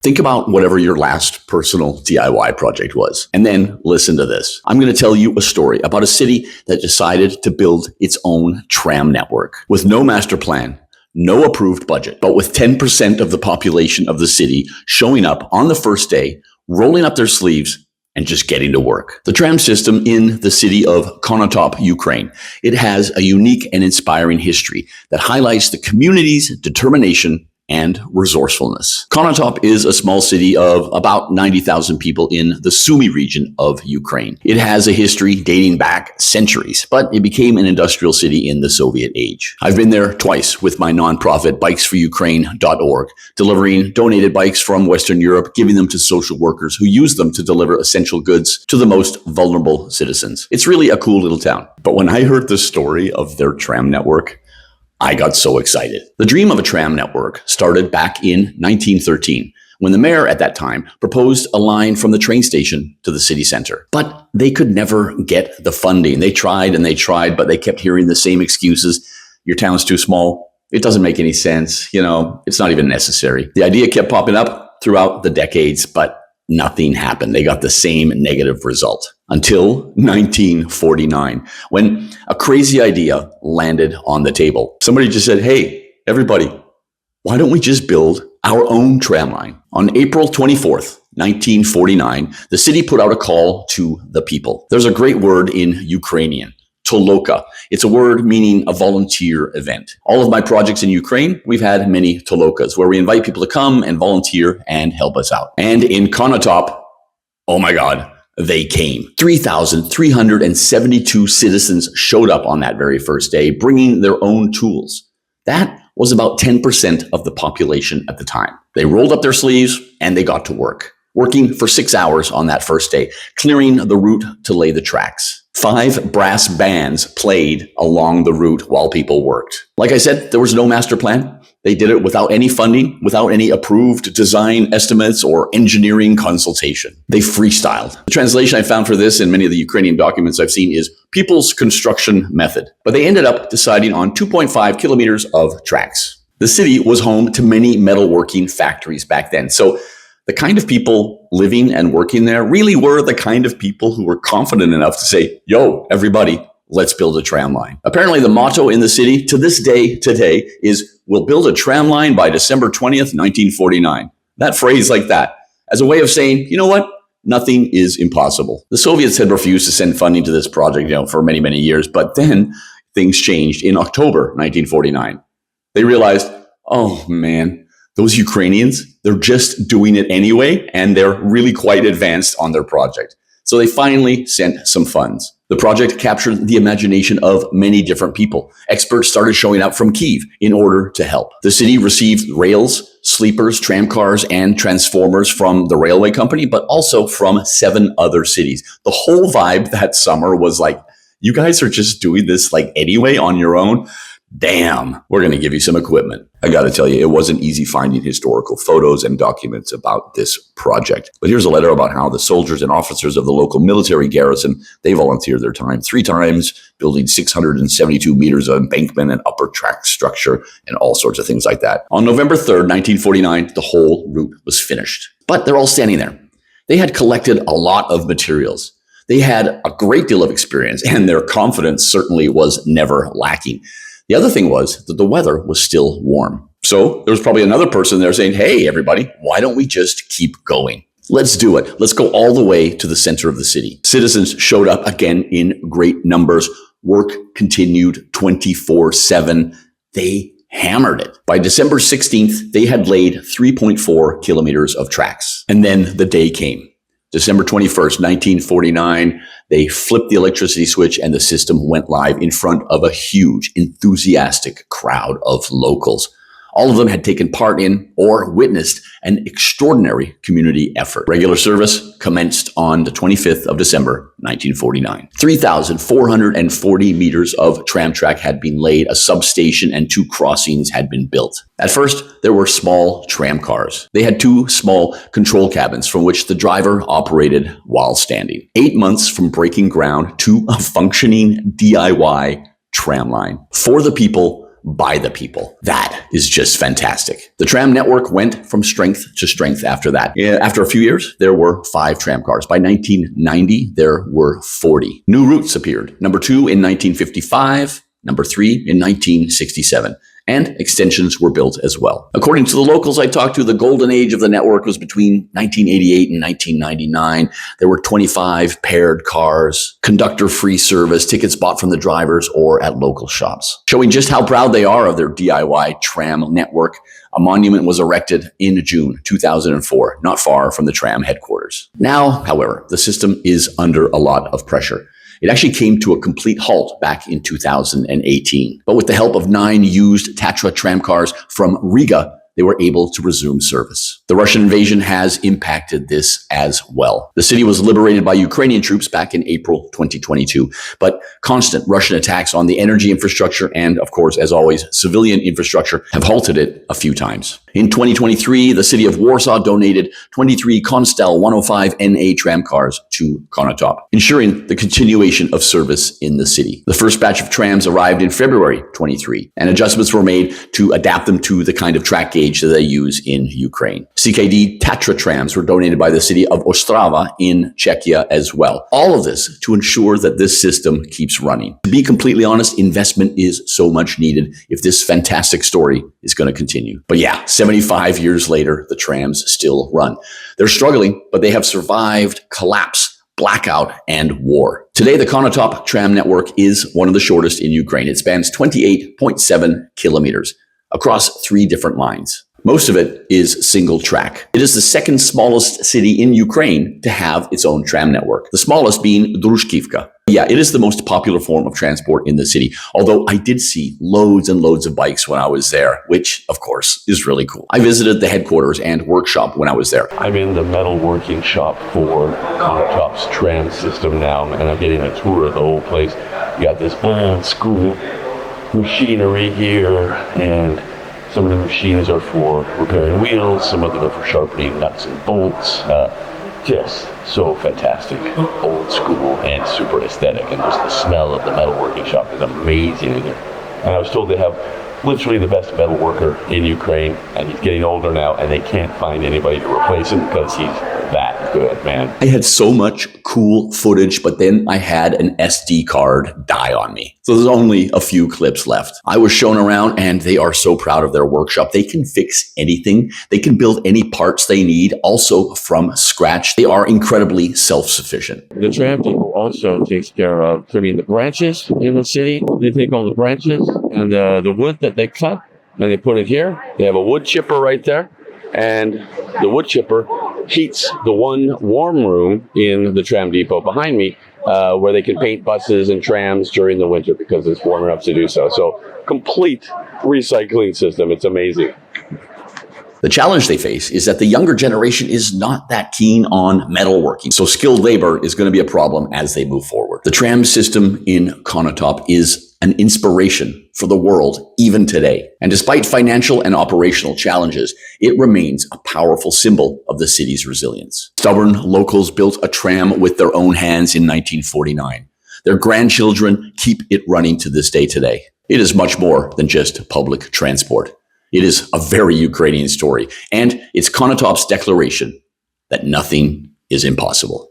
Think about whatever your last personal DIY project was, and then listen to this. I'm going to tell you a story about a city that decided to build its own tram network with no master plan, no approved budget, but with 10% of the population of the city showing up on the first day, rolling up their sleeves, and just getting to work. The tram system in the city of Konotop, Ukraine. It has a unique and inspiring history that highlights the community's determination and resourcefulness. Konotop is a small city of about 90,000 people in the Sumy region of Ukraine. It has a history dating back centuries, but it became an industrial city in the Soviet age. I've been there twice with my nonprofit bikesforukraine.org, delivering donated bikes from Western Europe, giving them to social workers who use them to deliver essential goods to the most vulnerable citizens. It's really a cool little town. But when I heard the story of their tram network, I got so excited. The dream of a tram network started back in 1913, when the mayor at that time proposed a line from the train station to the city center. But they could never get the funding. They tried and they tried, but they kept hearing the same excuses. Your town's too small. It doesn't make any sense. It's not even necessary. The idea kept popping up throughout the decades, but nothing happened. They got the same negative result until 1949, when a crazy idea landed on the table. Somebody just said, hey, everybody, why don't we just build our own tram line? On April 24th, 1949, the city put out a call to the people. There's a great word in Ukrainian, toloka. It's a word meaning a volunteer event. All of my projects in Ukraine, we've had many tolokas where we invite people to come and volunteer and help us out. And in Konotop, oh my God, they came. 3,372 citizens showed up on that very first day, bringing their own tools. That was about 10% of the population at the time. They rolled up their sleeves and they got to work, working for 6 hours on that first day, clearing the route to lay the tracks. 5 brass bands played along the route while people worked. Like I said, there was no master plan. They did it without any funding, without any approved design estimates or engineering consultation. They freestyled. The translation I found for this in many of the Ukrainian documents I've seen is people's construction method. But they ended up deciding on 2.5 kilometers of tracks. The city was home to many metalworking factories back then. So the kind of people living and working there really were the kind of people who were confident enough to say, yo, everybody, let's build a tram line. Apparently, the motto in the city to this day today is, we'll build a tram line by December 20th, 1949. That phrase like that, as a way of saying, you know what? Nothing is impossible. The Soviets had refused to send funding to this project, for many, many years, but then things changed in October 1949. They realized, oh man, those Ukrainians, they're just doing it anyway, and they're really quite advanced on their project. So they finally sent some funds. The project captured the imagination of many different people. Experts started showing up from Kyiv in order to help. The city received rails, sleepers, tram cars, and transformers from the railway company, but also from 7 other cities. The whole vibe that summer was like, you guys are just doing this anyway on your own? Damn, we're going to give you some equipment. I got to tell you, it wasn't easy finding historical photos and documents about this project. But here's a letter about how the soldiers and officers of the local military garrison, they volunteered their time 3 times, building 672 meters of embankment and upper track structure and all sorts of things like that. On November 3rd, 1949, the whole route was finished. But they're all standing there. They had collected a lot of materials. They had a great deal of experience, and their confidence certainly was never lacking. The other thing was that the weather was still warm. So there was probably another person there saying, hey, everybody, why don't we just keep going? Let's do it. Let's go all the way to the center of the city. Citizens showed up again in great numbers. Work continued 24/7. They hammered it. By December 16th, they had laid 3.4 kilometers of tracks. And then the day came. December 21st, 1949, they flipped the electricity switch and the system went live in front of a huge, enthusiastic crowd of locals. All of them had taken part in or witnessed an extraordinary community effort. Regular service commenced on the 25th of December, 1949. 3,440 meters of tram track had been laid, a substation and 2 crossings had been built. At first, there were small tram cars. They had 2 small control cabins from which the driver operated while standing. 8 months from breaking ground to a functioning DIY tram line. For the people, by the people. That is just fantastic. The tram network went from strength to strength after that. After a few years, there were 5 tram cars. By 1990, there were 40. New routes appeared. Number 2 in 1955, number 3 in 1967. And extensions were built as well. According to the locals I talked to, the golden age of the network was between 1988 and 1999. There were 25 paired cars, conductor-free service, tickets bought from the drivers or at local shops. Showing just how proud they are of their DIY tram network, a monument was erected in June 2004, not far from the tram headquarters. Now, however, the system is under a lot of pressure. It actually came to a complete halt back in 2018. But with the help of 9 used Tatra tram cars from Riga, they were able to resume service. The Russian invasion has impacted this as well. The city was liberated by Ukrainian troops back in April 2022, but constant Russian attacks on the energy infrastructure and, of course, as always, civilian infrastructure have halted it a few times. In 2023, the city of Warsaw donated 23 Konstel 105NA tram cars to Konotop, ensuring the continuation of service in the city. The first batch of trams arrived in February 23, and adjustments were made to adapt them to the kind of track gauge that they use in Ukraine. CKD Tatra trams were donated by the city of Ostrava in Czechia as well. All of this to ensure that this system keeps running. To be completely honest, investment is so much needed if this fantastic story is going to continue. But yeah, 75 years later, the trams still run. They're struggling, but they have survived collapse, blackout, and war. Today, the Konotop Tram network is one of the shortest in Ukraine. It spans 28.7 kilometers across 3 different lines. Most of it is single track. It is the second smallest city in Ukraine to have its own tram network, the smallest being Druszkivka. Yeah, it is the most popular form of transport in the city, although I did see loads and loads of bikes when I was there, which, of course, is really cool. I visited the headquarters and workshop when I was there. I'm in the metalworking shop for Konotop's tram system now, and I'm getting a tour of the whole place. You got this old school machinery here, and some of the machines are for repairing wheels, some of them are for sharpening nuts and bolts. Just so fantastic, old school and super aesthetic, and just the smell of the metalworking shop is amazing in here. And I was told they have literally the best metal worker in Ukraine, and he's getting older now, and they can't find anybody to replace him because he's that good, man. I had so much cool footage, but then I had an SD card die on me. So there's only a few clips left. I was shown around, and they are so proud of their workshop. They can fix anything. They can build any parts they need, also from scratch. They are incredibly self-sufficient. The tram depot also takes care of trimming the branches in the city. They take all the branches and the wood that they cut, and they put it here. They have a wood chipper right there, and the wood chipper heats the one warm room in the tram depot behind me, where they can paint buses and trams during the winter because it's warm enough to do so. So complete recycling system. It's amazing. The challenge they face is that the younger generation is not that keen on metalworking, so skilled labor is going to be a problem as they move forward. The tram system in Konotop is an inspiration for the world even today. And despite financial and operational challenges, it remains a powerful symbol of the city's resilience. Stubborn locals built a tram with their own hands in 1949. Their grandchildren keep it running to this day today. It is much more than just public transport. It is a very Ukrainian story, and it's Konotop's declaration that nothing is impossible.